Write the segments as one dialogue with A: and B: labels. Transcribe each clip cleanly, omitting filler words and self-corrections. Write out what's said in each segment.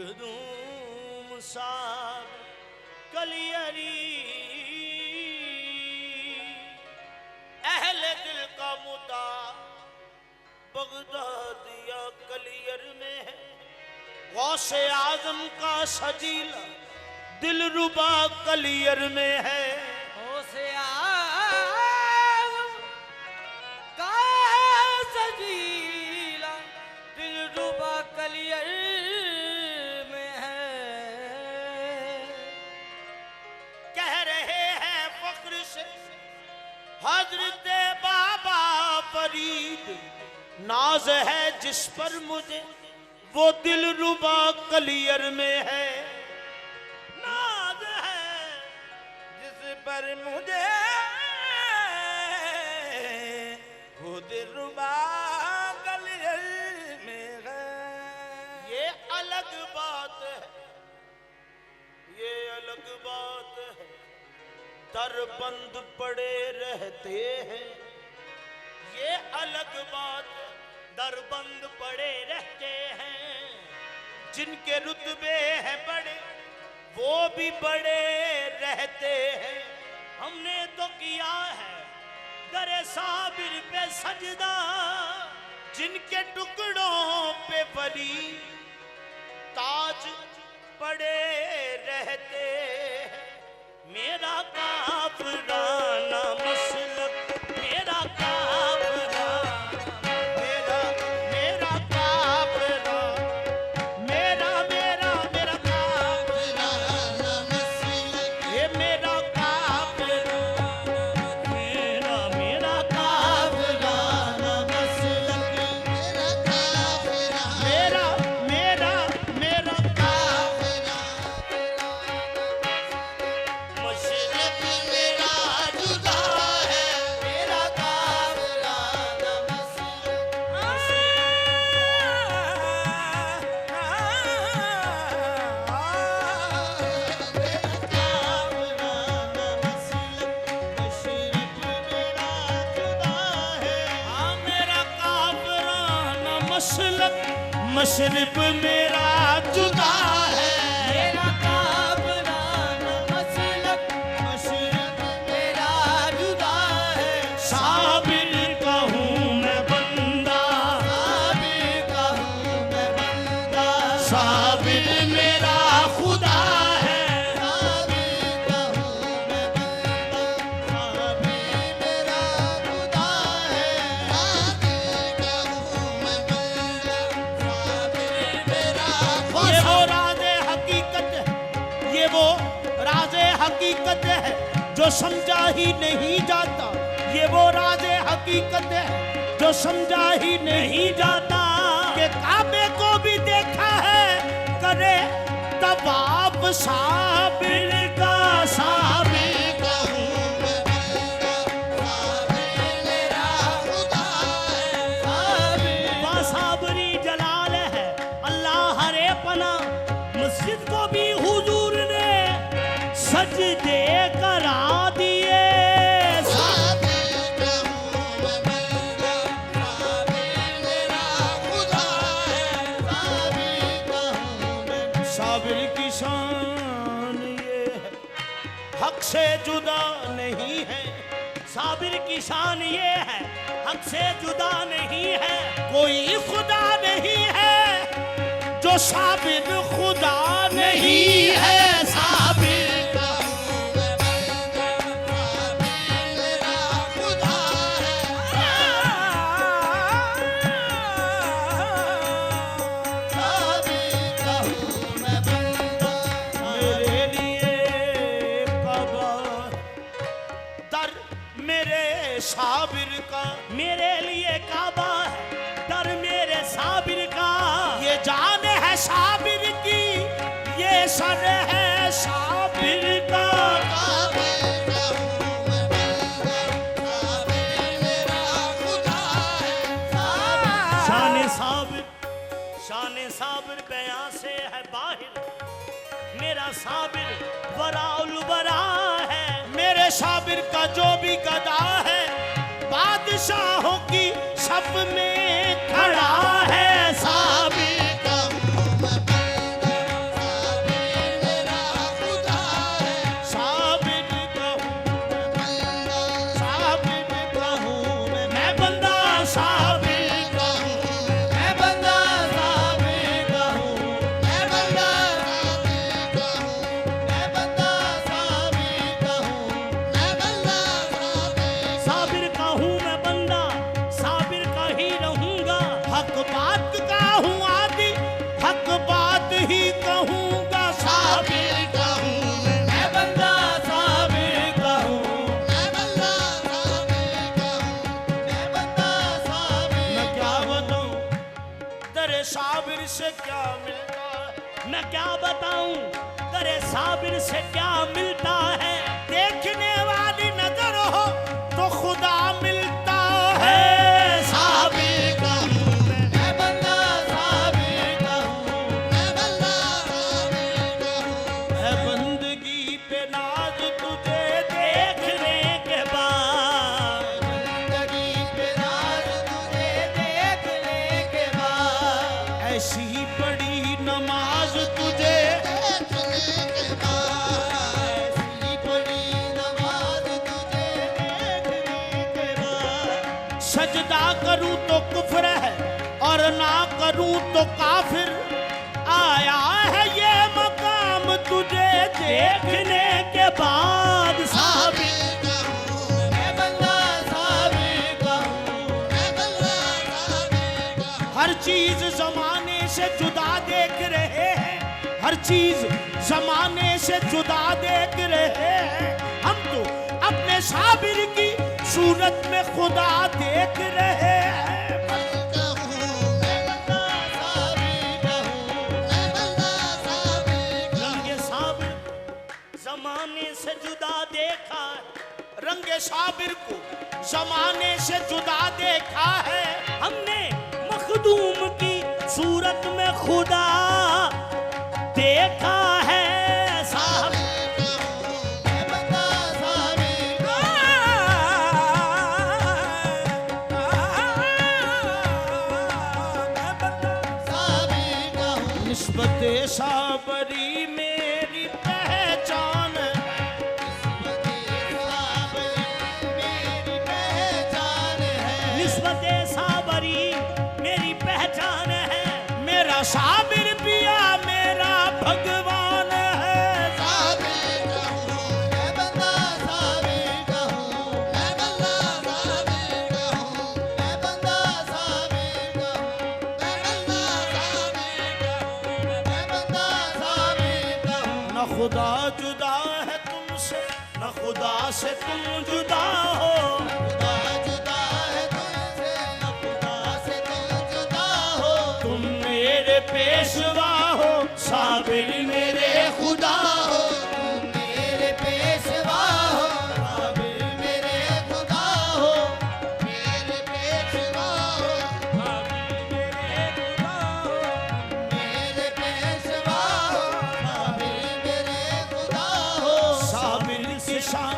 A: मखदूम साहब कलियरी अहले दिल का मुद्दा बगदादिया कलियर में है। गौसे आजम का सजीला दिल रुबा कलियर में है।
B: गौसे आजम का सजीला दिल रुबा कलियर में है।
A: कह रहे हैं फख्र से हजरत बाबा फरीद नाज है जिस पर मुझे वो दिल रुबा कलियर में है। नाज है जिस पर मुझे वो दिल रुबा कलियर में है। ये अलग बात है, ये अलग बात है, दर बंद पड़े रहते हैं। ये अलग बात है, दर बंद पड़े रहते हैं। जिनके रुतबे हैं बड़े वो भी बड़े रहते हैं। हमने तो किया है दरे साबिर पे सजदा, जिनके टुकड़ों पे वली ताज पड़े रहते हैं। मेरा काफराना मसलक, मेरा काफराना, मेरा काफराना, मेरा काफराना मसलक, ये मेरा काफराना, मेरा काफराना मसलक, मेरा मशरब मेरा जुदा है।
B: मेरा काफराना मसलक मशरब मेरा जुदा है।
A: साबिर का हूँ मैं बंदा,
B: साबिर का हूँ मैं बंदा।
A: साबिर मेरा खुदा है।
B: साबिर का हूँ मैं बंदा। साबिर मेरा खुदा है। साबिर का हूँ मैं बंदा। साबिर मेरा
A: ये वो राज़े हकीकत है, ये वो राज़े हकीकत है जो समझा ही नहीं जाता। ये वो राज़े हकीकत है जो समझा ही नहीं जाता। कि काबे को भी देखा है करे तवाफ साबिर का, साबिर का हूँ मैं बंदा।
B: साबिर मेरा खुदा है। साबिर
A: बासाबरी जलाल है अल्लाह हरे पना। मस्जिद को भी हुजूर ने सजदे करा दिए।
B: साबिर का हूँ मैं बंदा। साबिर मेरा खुदा है। साबिर का हूँ मैं बंदा।
A: साबिर की शान ये है हक से जुदा नहीं है। साबिर की शान ये है हक से जुदा नहीं है। कोई खुदा नहीं है जो साबिर खुदा नहीं है। साबिर
B: का हूँ मैं बंदा। साबिर मेरा खुदा है। साबिर का हूँ मैं बंदा।
A: मेरे लिए कबा दर मेरे साबिर का, मेरे लिए काबा है दर मेरे साबिर का। ये जान है साबिर की, ये सर है साबिर का।
B: साबिर का हूँ मैं बंदा। साबिर मेरा खुदा है।
A: शान साबिर बयां से है बाहिर। मेरा साबिर वराउल वरा है। मेरे साबिर का जो भी गदा है बादशाहों की सब में खड़ा है। साबिर
B: का हूँ मैं बंदा।
A: क्या मिलता है?
C: मैं क्या बताऊं तेरे साबिर से क्या मिलता है।
A: देखने वाली नजर हो तो खुदा मिलता
C: है
A: है।
C: साबिर का हूं मैं,
B: मैं बंदा साबिर का हूँ, मैं बंदा साबिर का हूँ।
A: है बंदगी पे नाज तुझे
C: देखने के बाद
B: जिंदगी पे नाज तुझे देखने के बाद,
A: ऐसी बड़ी नमाज तुझे
B: देखने के बाद, ऐसी बड़ी नमाज तुझे देखने के बाद।
A: सजदा करूं तो कुफ्र है और ना करूं तो काफिर। आया है ये मकाम तुझे
C: देखने के बाद साबिर
B: साबिर का हूँ, मैं बंदा साबिर का हूँ, मैं बंदा साबिर का हूँ।
A: हर चीज जमाने से जुदा देख रहे हैं, हर चीज जमाने से जुदा देख रहे हैं। हम तो अपने साबिर की सूरत में खुदा देख रहे हैं।
C: रंगे साबिर जमाने से जुदा देखा है।
A: रंगे साबिर को जमाने से जुदा देखा है।
C: हमने मखदूम की सूरत में खुदा देखा है साबिर।
A: निस्बत साबरी मेरी पहचान
C: निस्बत साबरी मेरी पहचान है।
A: मेरा साबिर पिया मेरा भगवान है। न खुदा जुदा है तुमसे न खुदा से तुम जुदा हो। तुम मेरे पेशवा हो साबिर मेरे खुदा हो।
B: मेरे पेशवा हो, साबिर मेरे खुदा हो, मेरे पेशवा हो, मेरे पेशवा हो, साबिर मेरे खुदा हो।
A: साबिर की शान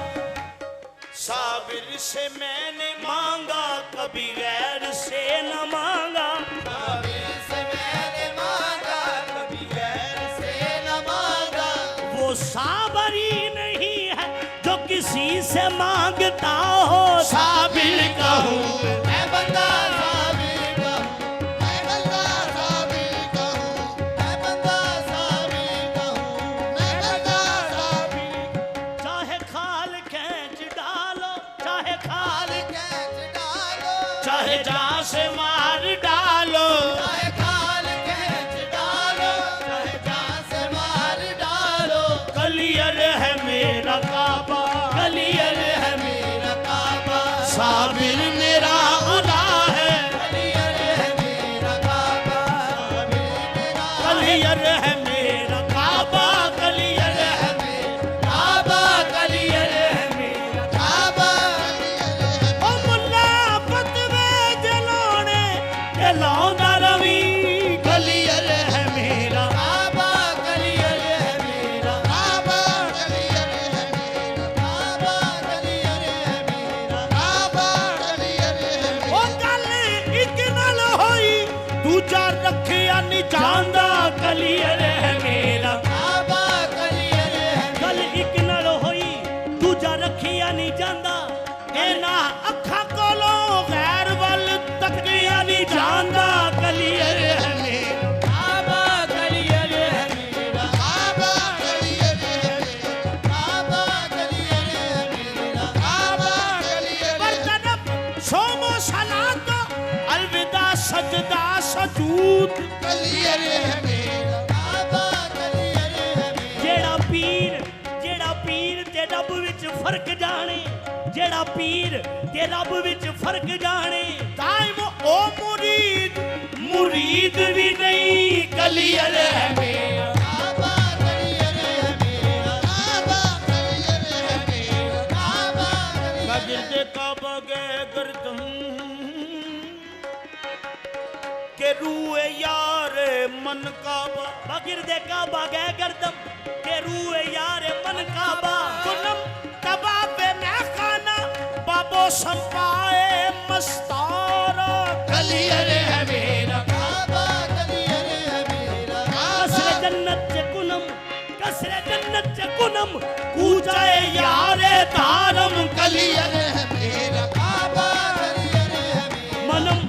A: साबिर से मैंने मांगा कभी गैर से न मांगा।
B: साबिर से मैंने मांगा, कभी गैर से न मांगा।
C: वो साबरी नहीं है जो किसी से मांगता हो साबिर का हूँ।
B: मैं बंदा साबिर का हूँ, मैं बंदा साबिर का हूँ, मैं बंदा साबिर का हूँ, मैं बंदा साबिर।
C: चाहे खाल खींच डालो चाहे खाल
B: कैच डालो,
A: चाहे जहाँ से मार डालो।
B: चाहे खाल कैच डालो, चाहे जहाँ से मार डालो।
A: कलियर है मेरा काबा
C: कलियर है
B: मेरा काबा
A: साबिर मेरा अदा है।
B: कलियर है मेरा काबा, साबिर मेरा
A: कलियर है मेरा काबा कलियर है
B: काबा,
C: कलियर है मेरा
B: काबा।
A: ओ मुल्ला पतवे जलाने जलाਉਂਦਾ रवि। कलियर है मेरा
B: काबा कलियर है मेरा, काबा कलियर है मेरा, काबा कलियर है मेरा, काबा कलियर है मेरा।
A: ओ गल एक नाल होई दूजा रखिया नहीं
C: चांदा
A: ਜਾਂਦਾ।
C: कलियर है मेरा
B: काबा कलियर है
C: गल एक नल होई दूजा रखिया नहीं जांदा।
A: ਇਹਨਾਂ ਅੱਖਾਂ ਕੋਲੋਂ ਗੈਰ ਵੱਲ ਤੱਕਿਆ ਨਹੀਂ ਜਾਂਦਾ।
C: कलियर है मेरा
B: काबा कलियर है मेरा, काबा कलियर है मेरा, काबा कलियर है मेरा, काबा कलियर
A: पर तनब सोमो सलात अलविदा सजदा सजूद।
B: कलियर है मेरा, काबा कलियर है मेरा।
C: ਜਿਹੜਾ ਪੀਰ ਤੇ ਰੱਬ ਵਿੱਚ ਫਰਕ ਜਾਣੇ ਜਿਹੜਾ ਪੀਰ ਤੇ ਰੱਬ ਵਿੱਚ ਫਰਕ ਜਾਣੇ
A: दाइम ओ मुरीद
C: मुरीद भी नहीं कलियर है मेरा।
B: काबा कलियर है मेरा, काबा कलियर है मेरा, काबा कलियर
A: गिरदे काबा गए गर्दम के रूए यार मन काबा।
C: बगिरदे काबा गए गर्दम के रूए यार मन काबा।
A: कुनम तबा पे मैं खाना बाबो संपाए मस्तारा।
B: कलियर है मेरा, काबा कलियर है मेरा,
C: कसरे जन्नत से कुनम, कसरे जन्नत से कुनम कूचाए यारे तारम।
B: कलियर है मेरा, काबा कलियर है मेरा।
C: मनम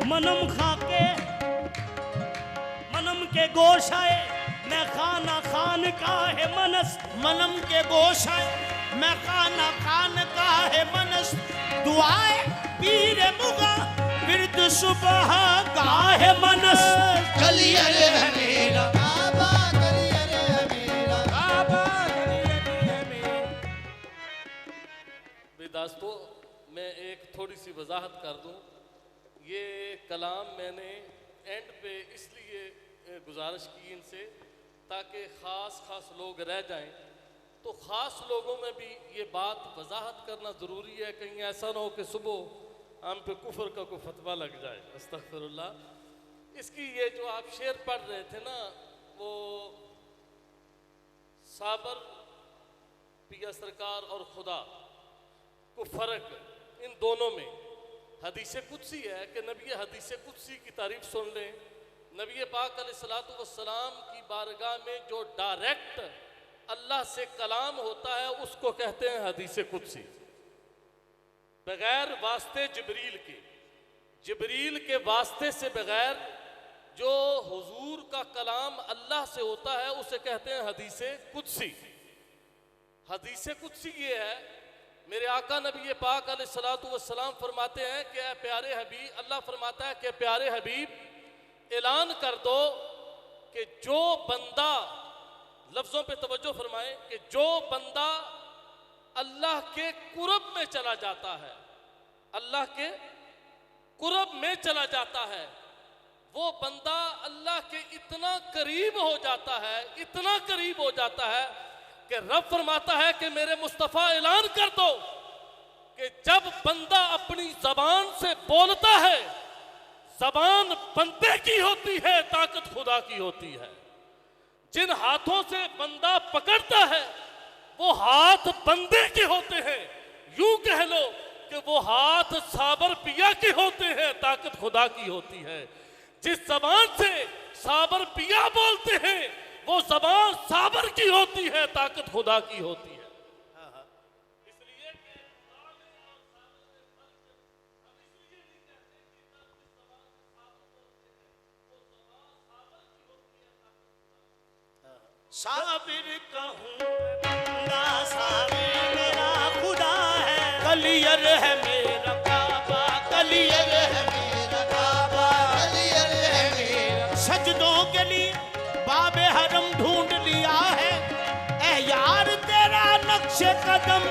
C: मनम खाके मनम के गोशाए मैं खाना खान का है मनस।
A: मनम के गोश है मैं खाना खान का है मनस। दुआए पीर मुगा विरद सुबह का है मनस।
B: कलियर है मेरा, काबा कलियर है मेरा,
A: काबा कलियर है मेरा।
D: दोस्तों मैं एक थोड़ी सी वजाहत कर दूं। ये कलाम मैंने एंड पे इसलिए गुजारिश की इनसे ताकि ख़ास लोग रह जाएं। तो ख़ास लोगों में भी ये बात वजाहत करना ज़रूरी है, कहीं ऐसा ना हो कि सुबह हम पे कुफर का कोई फतवा लग जाए। अस्तगफिरुल्लाह। इसकी ये जो आप शेर पढ़ रहे थे ना, वो साबर पिया सरकार और खुदा को फ़र्क इन दोनों में हदीस कुदसी है कि नबी हदीस कुदसी की तारीफ सुन लें। नबी पाक अलैहिस्सलातु वस्सलाम की बारगाह में जो डायरेक्ट अल्लाह से कलाम होता है उसको कहते हैं हदीस कुदसी। बगैर वास्ते जिब्रील के वास्ते से बगैर जो हुजूर का कलाम अल्लाह से होता है उसे कहते हैं हदीस कुदसी। हदीस कुदसी ये है, मेरे आका नबी पाक अलैहिस्सलातु वस्सलाम फरमाते हैं कि ऐ प्यारे हबीब, अल्लाह फरमाता है कि प्यारे हबीब ऐलान कर दो कि जो बंदा, लफ्ज़ों पे तवज्जो फरमाएं, कि जो बंदा अल्लाह के कुर्ब में चला जाता है, अल्लाह के कुर्ब में चला जाता है, वो बंदा अल्लाह के इतना करीब हो जाता है, इतना करीब हो जाता है कि रब फरमाता है कि मेरे मुस्तफ़ा ऐलान कर दो कि जब बंदा अपनी ज़बान से बोलता है, ज़बान बंदे की होती है, ताकत खुदा की होती है। जिन हाथों से बंदा पकड़ता है वो हाथ बंदे के होते हैं। यूं कह लो कि वो हाथ साबर पिया के होते हैं, ताकत खुदा की होती है। जिस ज़बान से साबर पिया बोलते हैं वो ज़बान साबर की होती है, ताकत खुदा की होती है। इसलिए
C: साबिर कहूँ बंदा साबिर मेरा खुदा है।
A: कलियर है मेरा काबा, कलियर है
B: मेरा, काबा कलियर है मेरा।
A: सजदों के लिए बाबे हरम ढूंढ लिया है। ए यार तेरा नक्शे कदम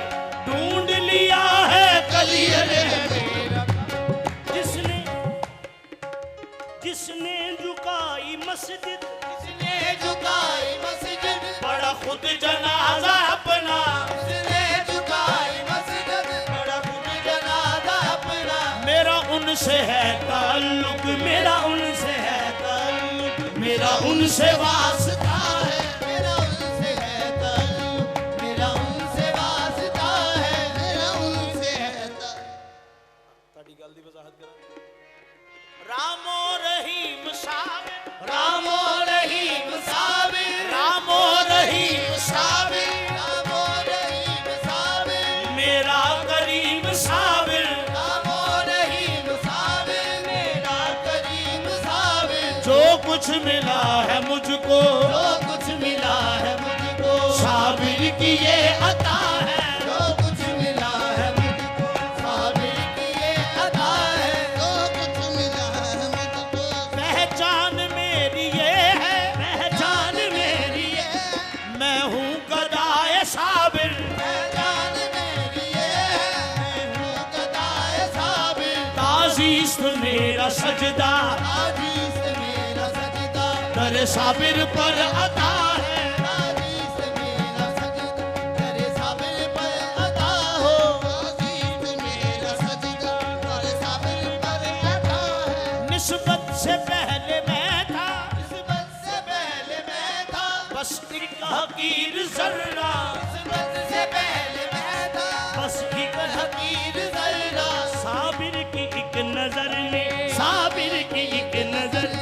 A: ढूंढ लिया है। कलियर है मेरा,
C: जिसने जिसने झुकाई मस्जिद,
B: जिसने झुकाई मस्जिद,
A: बड़ा खुद जनाजा अपना।
B: जिसने झुकाई मस्जिद, बड़ा खुद जनाजा अपना।
A: मेरा उनसे है ताल्लुक,
C: मेरा उनसे है ताल्लुक,
A: मेरा उनसे
B: वास्ता है, मेरा उनसे है ताल्लुक, मेरा उनसे वास्ता है, मेरा उनसे है ताल्लुक।
A: रामो रहीम साबिर,
B: रामो रहीम साबिर,
A: रामो रहीम साबिर,
B: रामो रहीम साबिर,
A: मेरा करीम साबिर।
B: रामो रहीम साबिर, मेरा करीम साबिर।
A: जो कुछ मिला है मुझको,
B: जो कुछ मिला है मुझको,
A: साबिर की ये अता है।
B: जो कुछ मिला है मुझको, साबिर की ये अता है। जो कुछ मिला है मुझको,
A: पहचान मेरी ये है,
C: पहचान मेरी है।
A: मैं हूँ गदाए साबिर।
B: पहचान मेरी ये है, मैं हूँ गदाए साबिर।
A: ताज़ीज़ तो मेरा सजदा,
B: आजीज़
A: करे साबिर पर अता है।
B: तारीफ मेरा सजदा करे साबिर पर अता हो। तारीफ मेरा सजदा करे साबिर पर अता है।
A: निस्बत से पहले मैं था,
B: निस्बत से पहले मैं था,
A: बस एक हकीर जर्रा,
B: निस्बत से पहले मैं था,
A: बस एक
B: हकीर जर्रा।
C: साबिर की एक नजर ने, साबिर की एक नजर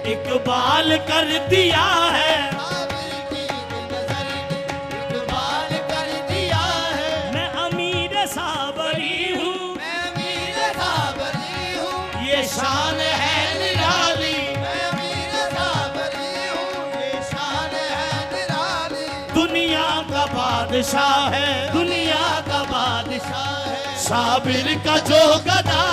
C: इकबाल कर दिया है।
B: साबिर की एक नजर ने इकबाल कर दिया है।
C: मैं अमीर साबरी हूँ,
B: मैं अमीर साबरी हूँ,
A: ये शान है निराली।
B: मैं अमीर साबरी हूँ, ये शान है निराली।
A: दुनिया का बादशाह है,
C: दुनिया का बादशाह
B: है
A: साबिर का जो गदा